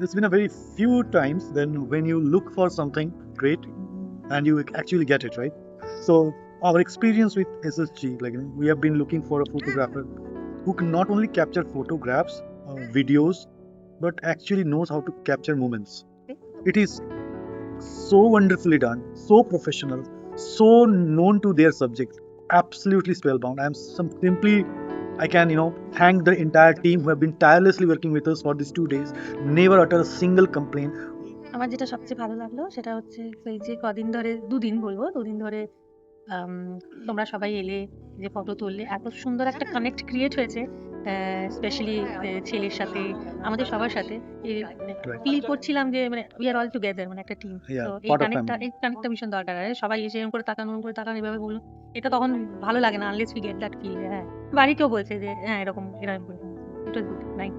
it's been a very few times then when you look for something great and you actually get it, right? So our experience with SSG, like we have been looking for a photographer who can not only capture photographs, videos, but actually knows how to capture moments. It is so wonderfully done, so professional, so known to their subject, absolutely spellbound. Simply, I can, thank the entire team who have been tirelessly working with us for these 2 days, never utter a single complaint. আমার যেটা সবচেয়ে ভালো লাগলো সেটা হচ্ছে এই যে কদিন ধরে, দুদিন বলবো, দুদিন ধরে আম, তোমরা সবাই এলে, যে ফটো তুললে, এত সুন্দর একটা কানেক্ট ক্রিয়েট হয়েছে, স্পেশালি ছেলের সাথে, আমাদের সবার সাথে। Right. ফিল করছিলাম যে মানে উই আর অল টুগেদার, মানে একটা টিম। Yeah, তো part of family. এই কানেক্টটা ভীষণ দরকার। আর সবাই এসে এরকম করে তাকান, ওরকম করে তাকান, এভাবে বলুন, এটা তখন ভালো লাগে না unless we get that feel. হ্যাঁ, বাড়িতেও বলছে যে হ্যাঁ এরকম এরকম, ইট ওয়াজ গুড, নাইস।